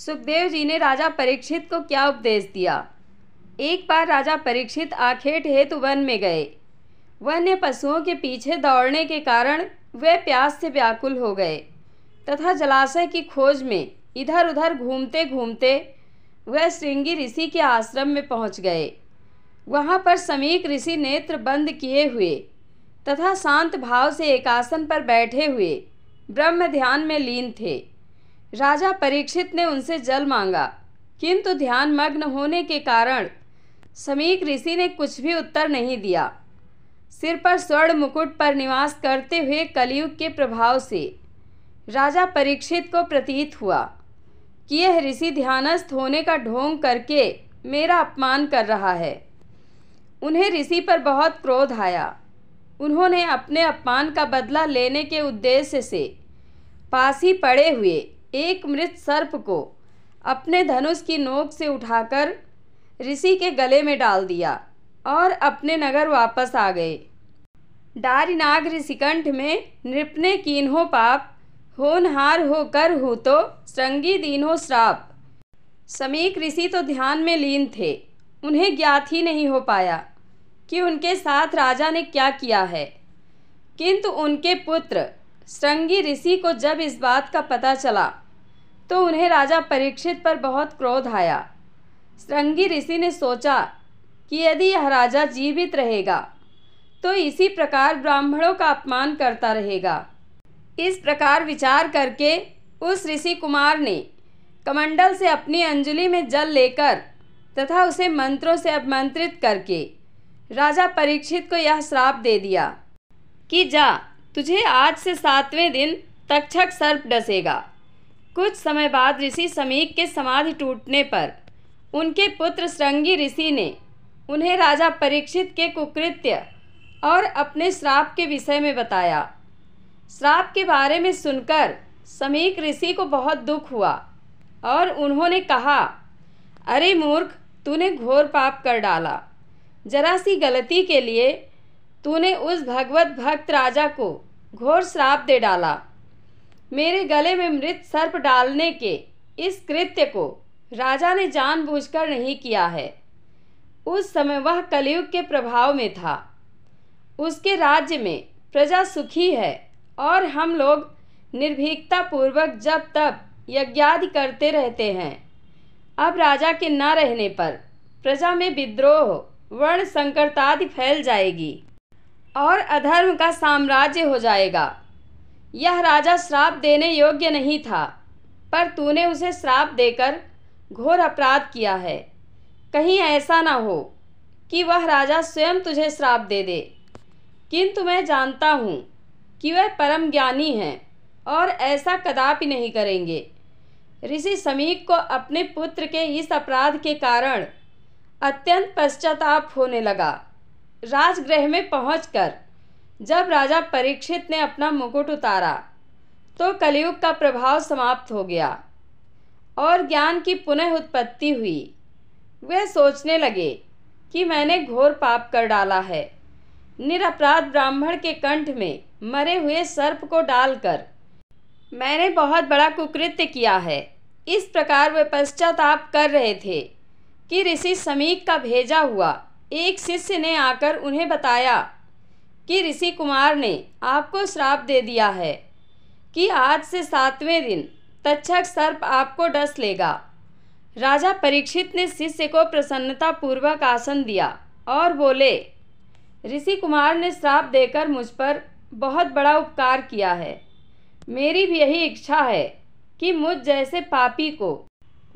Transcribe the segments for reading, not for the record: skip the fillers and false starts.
सुखदेव जी ने राजा परीक्षित को क्या उपदेश दिया। एक बार राजा परीक्षित आखेट हेतु वन में गए। वन्य पशुओं के पीछे दौड़ने के कारण वे प्यास से व्याकुल हो गए तथा जलाशय की खोज में इधर उधर घूमते घूमते वह श्रृंगी ऋषि के आश्रम में पहुंच गए। वहां पर समीक ऋषि नेत्र बंद किए हुए तथा शांत भाव से एकासन पर बैठे हुए ब्रह्म ध्यान में लीन थे। राजा परीक्षित ने उनसे जल मांगा, किंतु ध्यान मग्न होने के कारण समीक ऋषि ने कुछ भी उत्तर नहीं दिया। सिर पर स्वर्ण मुकुट पर निवास करते हुए कलयुग के प्रभाव से राजा परीक्षित को प्रतीत हुआ कि यह ऋषि ध्यानस्थ होने का ढोंग करके मेरा अपमान कर रहा है। उन्हें ऋषि पर बहुत क्रोध आया। उन्होंने अपने अपमान का बदला लेने के उद्देश्य से पास ही पड़े हुए एक मृत सर्प को अपने धनुष की नोक से उठाकर ऋषि के गले में डाल दिया और अपने नगर वापस आ गए। डारीनाग ऋषिकंठ में नृपने कीन्हो पाप, होनहार होकर हूँ तो श्रृंगी दीन्हो श्राप। समीक ऋषि तो ध्यान में लीन थे। उन्हें ज्ञात ही नहीं हो पाया कि उनके साथ राजा ने क्या किया है, किंतु उनके पुत्र श्रृंगी ऋषि को जब इस बात का पता चला तो उन्हें राजा परीक्षित पर बहुत क्रोध आया। श्रृंगी ऋषि ने सोचा कि यदि यह राजा जीवित रहेगा तो इसी प्रकार ब्राह्मणों का अपमान करता रहेगा। इस प्रकार विचार करके उस ऋषि कुमार ने कमंडल से अपनी अंजलि में जल लेकर तथा उसे मंत्रों से अभिमंत्रित करके राजा परीक्षित को यह श्राप दे दिया कि जा, तुझे आज से 7वें दिन तक्षक सर्प डसेगा। कुछ समय बाद ऋषि समीक के समाधि टूटने पर उनके पुत्र श्रृंगी ऋषि ने उन्हें राजा परीक्षित के कुकृत्य और अपने श्राप के विषय में बताया। श्राप के बारे में सुनकर समीक ऋषि को बहुत दुख हुआ और उन्होंने कहा, अरे मूर्ख, तूने घोर पाप कर डाला। जरा सी गलती के लिए तूने उस भगवत भक्त राजा को घोर श्राप दे डाला। मेरे गले में मृत सर्प डालने के इस कृत्य को राजा ने जानबूझकर नहीं किया है। उस समय वह कलयुग के प्रभाव में था। उसके राज्य में प्रजा सुखी है और हम लोग निर्भीकता पूर्वक जब तब यज्ञादि करते रहते हैं। अब राजा के न रहने पर प्रजा में विद्रोह, वर्ण संकटादि फैल जाएगी और अधर्म का साम्राज्य हो जाएगा। यह राजा श्राप देने योग्य नहीं था, पर तूने उसे श्राप देकर घोर अपराध किया है। कहीं ऐसा ना हो कि वह राजा स्वयं तुझे श्राप दे दे। किंतु मैं जानता हूँ कि वह परम ज्ञानी हैं और ऐसा कदापि नहीं करेंगे। ऋषि समीक को अपने पुत्र के इस अपराध के कारण अत्यंत पश्चाताप होने लगा। राजगृह में पहुंचकर जब राजा परीक्षित ने अपना मुकुट उतारा तो कलयुग का प्रभाव समाप्त हो गया और ज्ञान की पुनः उत्पत्ति हुई। वे सोचने लगे कि मैंने घोर पाप कर डाला है। निरपराध ब्राह्मण के कंठ में मरे हुए सर्प को डालकर मैंने बहुत बड़ा कुकृत्य किया है। इस प्रकार वे पश्चाताप कर रहे थे कि ऋषि समीक का भेजा हुआ एक शिष्य ने आकर उन्हें बताया कि ऋषि कुमार ने आपको श्राप दे दिया है कि आज से 7वें दिन तक्षक सर्प आपको डस लेगा। राजा परीक्षित ने शिष्य को प्रसन्नता पूर्वक आसन दिया और बोले, ऋषि कुमार ने श्राप देकर मुझ पर बहुत बड़ा उपकार किया है। मेरी भी यही इच्छा है कि मुझ जैसे पापी को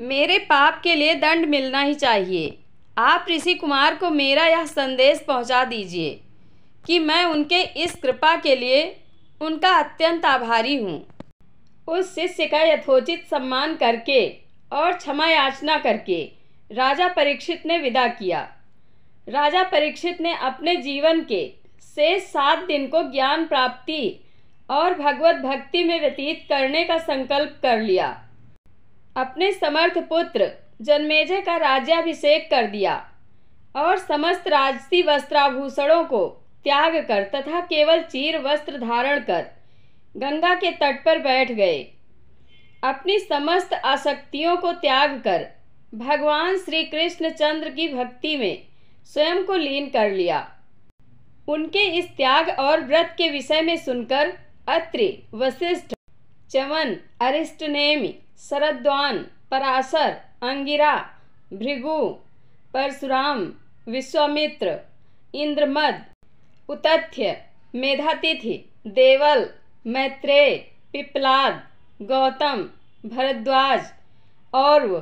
मेरे पाप के लिए दंड मिलना ही चाहिए। आप ऋषि कुमार को मेरा यह संदेश पहुंचा दीजिए कि मैं उनके इस कृपा के लिए उनका अत्यंत आभारी हूँ। उस शिष्य का यथोचित सम्मान करके और क्षमा याचना करके राजा परीक्षित ने विदा किया। राजा परीक्षित ने अपने जीवन के शेष 7 दिन को ज्ञान प्राप्ति और भगवत भक्ति में व्यतीत करने का संकल्प कर लिया। अपने समर्थ पुत्र जन्मेजय का राज्याभिषेक कर दिया और समस्त राजसी वस्त्राभूषणों को त्याग कर तथा केवल चीर वस्त्र धारण कर गंगा के तट पर बैठ गए। अपनी समस्त आसक्तियों को त्याग कर भगवान श्री कृष्णचंद्र की भक्ति में स्वयं को लीन कर लिया। उनके इस त्याग और व्रत के विषय में सुनकर अत्रि, वशिष्ठ, च्यवन, अरिष्टनेमि, शरद्वान, पराशर, अंगिरा, भृगु, परशुराम, विश्वामित्र, इंद्रमद, उतथ्य, मेधातिथि, देवल, मैत्रेय, पिप्पलाद, गौतम, भरद्वाज, और्व,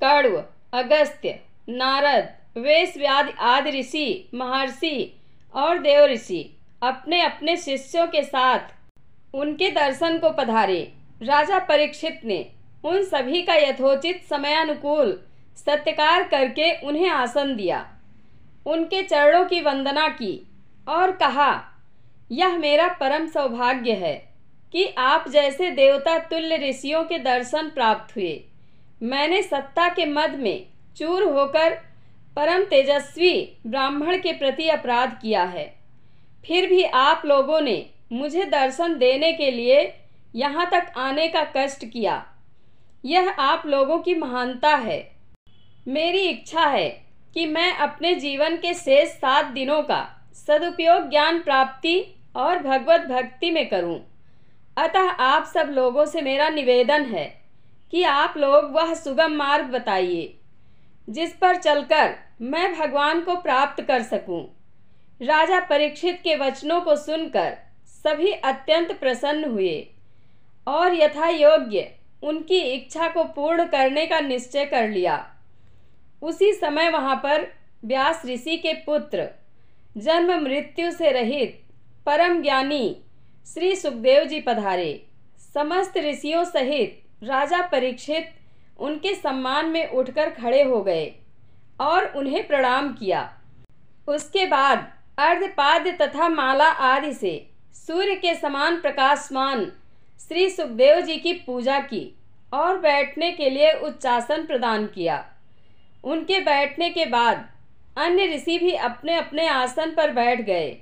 कण्व, अगस्त्य, नारद, वेशव्याध आदि ऋषि, महर्षि और देव ऋषि अपने अपने शिष्यों के साथ उनके दर्शन को पधारे। राजा परीक्षित ने उन सभी का यथोचित समयानुकूल सत्कार करके उन्हें आसन दिया, उनके चरणों की वंदना की और कहा, यह मेरा परम सौभाग्य है कि आप जैसे देवता तुल्य ऋषियों के दर्शन प्राप्त हुए। मैंने सत्ता के मद में चूर होकर परम तेजस्वी ब्राह्मण के प्रति अपराध किया है, फिर भी आप लोगों ने मुझे दर्शन देने के लिए यहाँ तक आने का कष्ट किया। यह आप लोगों की महानता है। मेरी इच्छा है कि मैं अपने जीवन के शेष 7 दिनों का सदुपयोग ज्ञान प्राप्ति और भगवत भक्ति में करूं। अतः आप सब लोगों से मेरा निवेदन है कि आप लोग वह सुगम मार्ग बताइए जिस पर चलकर मैं भगवान को प्राप्त कर सकूं। राजा परीक्षित के वचनों को सुनकर सभी अत्यंत प्रसन्न हुए और यथा योग्य उनकी इच्छा को पूर्ण करने का निश्चय कर लिया। उसी समय वहां पर व्यास ऋषि के पुत्र, जन्म मृत्यु से रहित परम ज्ञानी श्री सुखदेव जी पधारे। समस्त ऋषियों सहित राजा परीक्षित उनके सम्मान में उठकर खड़े हो गए और उन्हें प्रणाम किया। उसके बाद अर्धपाद्य तथा माला आदि से सूर्य के समान प्रकाशमान श्री सुखदेव जी की पूजा की और बैठने के लिए उच्चासन प्रदान किया। उनके बैठने के बाद अन्य ऋषि भी अपने अपने आसन पर बैठ गए।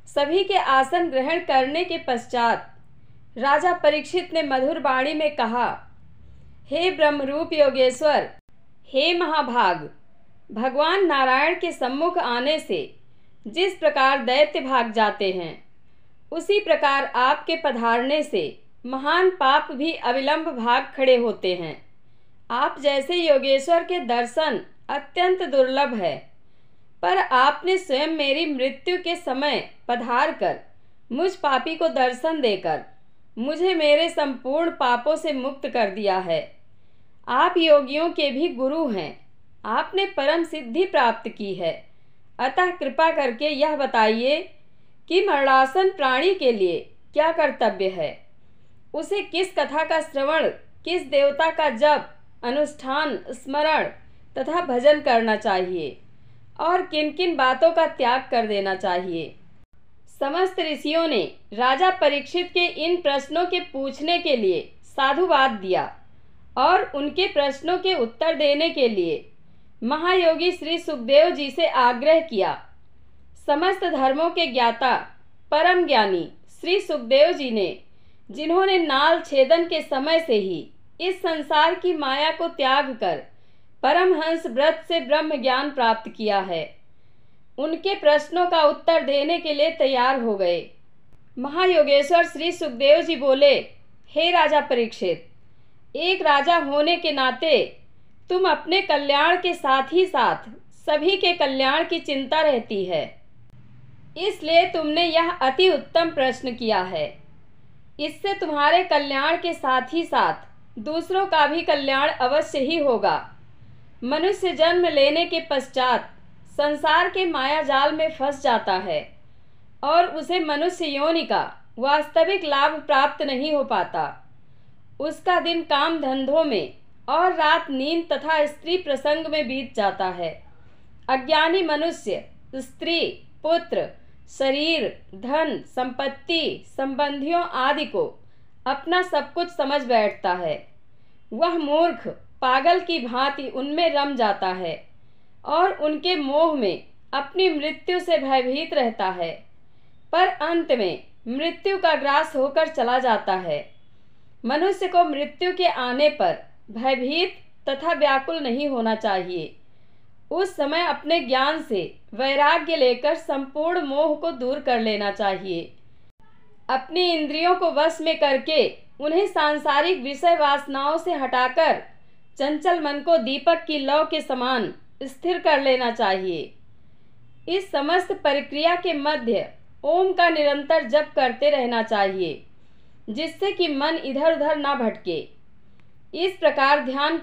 सभी के आसन ग्रहण करने के पश्चात राजा परीक्षित ने मधुर वाणी में कहा, हे ब्रह्मरूप योगेश्वर, हे महाभाग, भगवान नारायण के सम्मुख आने से जिस प्रकार दैत्य भाग जाते हैं, उसी प्रकार आपके पधारने से महान पाप भी अविलंब भाग खड़े होते हैं। आप जैसे योगेश्वर के दर्शन अत्यंत दुर्लभ है, पर आपने स्वयं मेरी मृत्यु के समय पधार कर मुझ पापी को दर्शन देकर मुझे मेरे संपूर्ण पापों से मुक्त कर दिया है। आप योगियों के भी गुरु हैं, आपने परम सिद्धि प्राप्त की है। अतः कृपा करके यह बताइए कि मरणासन प्राणी के लिए क्या कर्तव्य है, उसे किस कथा का श्रवण, किस देवता का जप, अनुष्ठान, स्मरण तथा भजन करना चाहिए और किन किन बातों का त्याग कर देना चाहिए। समस्त ऋषियों ने राजा परीक्षित के इन प्रश्नों के पूछने के लिए साधुवाद दिया और उनके प्रश्नों के उत्तर देने के लिए महायोगी श्री सुखदेव जी से आग्रह किया। समस्त धर्मों के ज्ञाता परम ज्ञानी श्री सुखदेव जी ने, जिन्होंने नाल छेदन के समय से ही इस संसार की माया को त्याग कर परमहंस व्रत से ब्रह्म ज्ञान प्राप्त किया है, उनके प्रश्नों का उत्तर देने के लिए तैयार हो गए। महायोगेश्वर श्री सुखदेव जी बोले, हे राजा परीक्षित, एक राजा होने के नाते तुम अपने कल्याण के साथ ही साथ सभी के कल्याण की चिंता रहती है, इसलिए तुमने यह अति उत्तम प्रश्न किया है। इससे तुम्हारे कल्याण के साथ ही साथ दूसरों का भी कल्याण अवश्य ही होगा। मनुष्य जन्म लेने के पश्चात संसार के माया जाल में फंस जाता है और उसे मनुष्य योनि का वास्तविक लाभ प्राप्त नहीं हो पाता। उसका दिन काम धंधों में और रात नींद तथा स्त्री प्रसंग में बीत जाता है। अज्ञानी मनुष्य स्त्री, पुत्र, शरीर, धन, संपत्ति, संबंधियों आदि को अपना सब कुछ समझ बैठता है। वह मूर्ख पागल की भांति उनमें रम जाता है और उनके मोह में अपनी मृत्यु से भयभीत रहता है, पर अंत में मृत्यु का ग्रास होकर चला जाता है। मनुष्य को मृत्यु के आने पर भयभीत तथा व्याकुल नहीं होना चाहिए। उस समय अपने ज्ञान से वैराग्य लेकर संपूर्ण मोह को दूर कर लेना चाहिए। अपनी इंद्रियों को वश में करके उन्हें सांसारिक विषय वासनाओं से हटाकर चंचल मन को दीपक की लौ के समान स्थिर कर लेना चाहिए। इस समस्त प्रक्रिया के मध्य ओम का निरंतर जप करते रहना चाहिए, जिससे कि मन इधर उधर ना भटके। इस प्रकार ध्यान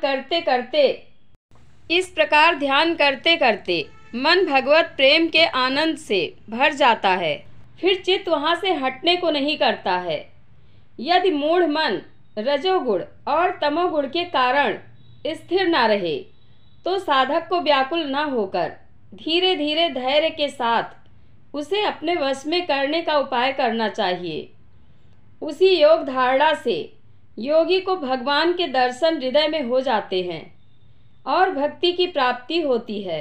करते करते मन भगवत प्रेम के आनंद से भर जाता है। फिर चित्त वहाँ से हटने को नहीं करता है। यदि मूढ़ मन रजोगुण और तमोगुण के कारण स्थिर ना रहे तो साधक को व्याकुल न होकर धीरे धीरे धैर्य के साथ उसे अपने वश में करने का उपाय करना चाहिए। उसी योग धारणा से योगी को भगवान के दर्शन हृदय में हो जाते हैं और भक्ति की प्राप्ति होती है।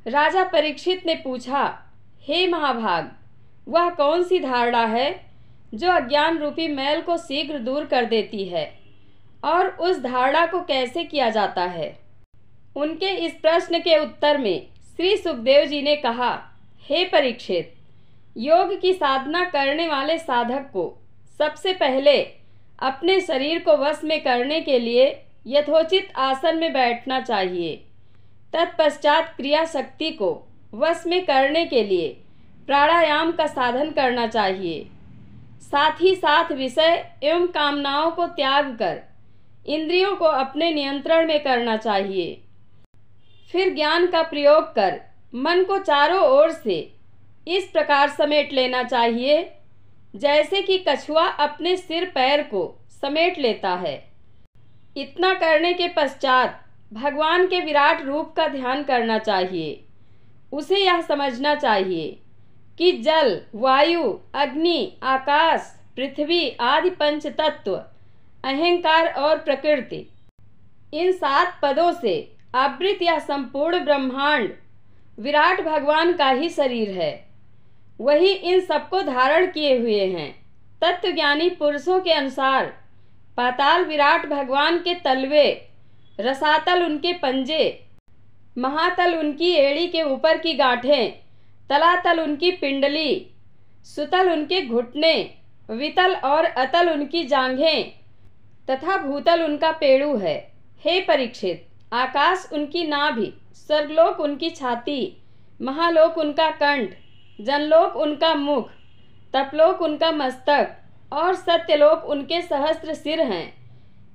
राजा परीक्षित ने पूछा, हे महाभाग, वह कौन सी धारणा है जो अज्ञान रूपी मैल को शीघ्र दूर कर देती है, और उस धारणा को कैसे किया जाता है? उनके इस प्रश्न के उत्तर में श्री सुखदेव जी ने कहा, हे परीक्षित, योग की साधना करने वाले साधक को सबसे पहले अपने शरीर को वश में करने के लिए यथोचित आसन में बैठना चाहिए। तत्पश्चात क्रिया शक्ति को वश में करने के लिए प्राणायाम का साधन करना चाहिए। साथ ही साथ विषय एवं कामनाओं को त्याग कर इंद्रियों को अपने नियंत्रण में करना चाहिए। फिर ज्ञान का प्रयोग कर मन को चारों ओर से इस प्रकार समेट लेना चाहिए जैसे कि कछुआ अपने सिर पैर को समेट लेता है। इतना करने के पश्चात भगवान के विराट रूप का ध्यान करना चाहिए। उसे यह समझना चाहिए कि जल, वायु, अग्नि, आकाश, पृथ्वी आदि पंच तत्व, अहंकार और प्रकृति, इन 7 पदों से आवृत यह संपूर्ण ब्रह्मांड विराट भगवान का ही शरीर है। वही इन सबको धारण किए हुए हैं। तत्वज्ञानी पुरुषों के अनुसार पाताल विराट भगवान के तलवे, रसातल उनके पंजे, महातल उनकी एड़ी के ऊपर की गांठें, तलातल उनकी पिंडली, सुतल उनके घुटने, वितल और अतल उनकी जांघें तथा भूतल उनका पेड़ू है। हे परीक्षित, आकाश उनकी नाभि, स्वर्गलोक उनकी छाती, महालोक उनका कंठ, जनलोक उनका मुख, तपलोक उनका मस्तक और सत्यलोक उनके सहस्त्र सिर हैं।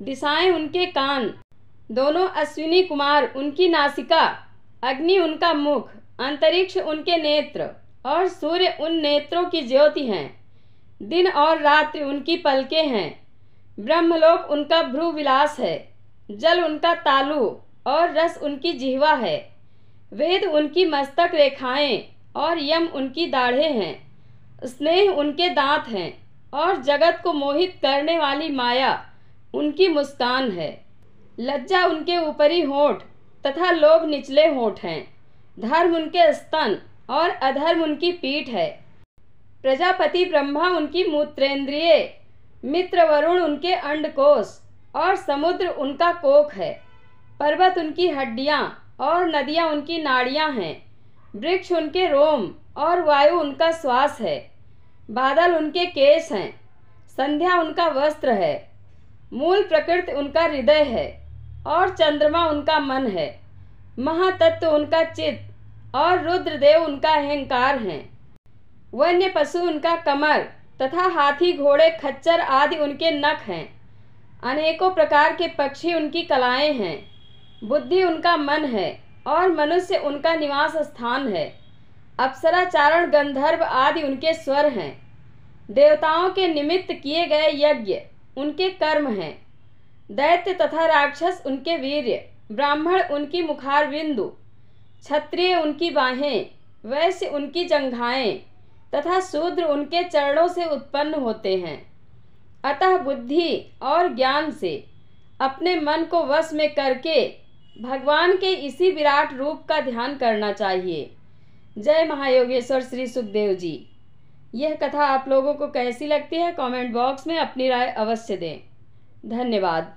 दिशाएं उनके कान, दोनों अश्विनी कुमार उनकी नासिका, अग्नि उनका मुख, अंतरिक्ष उनके नेत्र और सूर्य उन नेत्रों की ज्योति हैं। दिन और रात्रि उनकी पलकें हैं। ब्रह्मलोक उनका भ्रू विलास है। जल उनका तालु और रस उनकी जिह्वा है। वेद उनकी मस्तक रेखाएं और यम उनकी दाढ़ें हैं। स्नेह उनके दांत हैं और जगत को मोहित करने वाली माया उनकी मुस्कान है। लज्जा उनके ऊपरी होंठ तथा लोभ निचले होंठ हैं। धर्म उनके स्तन और अधर्म उनकी पीठ है। प्रजापति ब्रह्मा उनकी मूत्रेंद्रिय, मित्र वरुण उनके अंडकोश और समुद्र उनका कोख है। पर्वत उनकी हड्डियां और नदियां उनकी नाड़ियां हैं। वृक्ष उनके रोम और वायु उनका श्वास है। बादल उनके केश हैं। संध्या उनका वस्त्र है। मूल प्रकृति उनका हृदय है और चंद्रमा उनका मन है। महातत्व उनका चित्त और रुद्रदेव उनका अहंकार हैं। वन्य पशु उनका कमर तथा हाथी, घोड़े, खच्चर आदि उनके नख हैं। अनेकों प्रकार के पक्षी उनकी कलाएं हैं। बुद्धि उनका मन है और मनुष्य उनका निवास स्थान है। अप्सरा, चारण, गंधर्व आदि उनके स्वर हैं। देवताओं के निमित्त किए गए यज्ञ उनके कर्म हैं। दैत्य तथा राक्षस उनके वीर्य, ब्राह्मण उनकी मुखारबिंदु, क्षत्रिय उनकी बाहें, वैश्य उनकी जंघाएं तथा शूद्र उनके चरणों से उत्पन्न होते हैं। अतः बुद्धि और ज्ञान से अपने मन को वश में करके भगवान के इसी विराट रूप का ध्यान करना चाहिए। जय महायोगेश्वर श्री सुखदेव जी। यह कथा आप लोगों को कैसी लगती है कमेंट बॉक्स में अपनी राय अवश्य दें। धन्यवाद।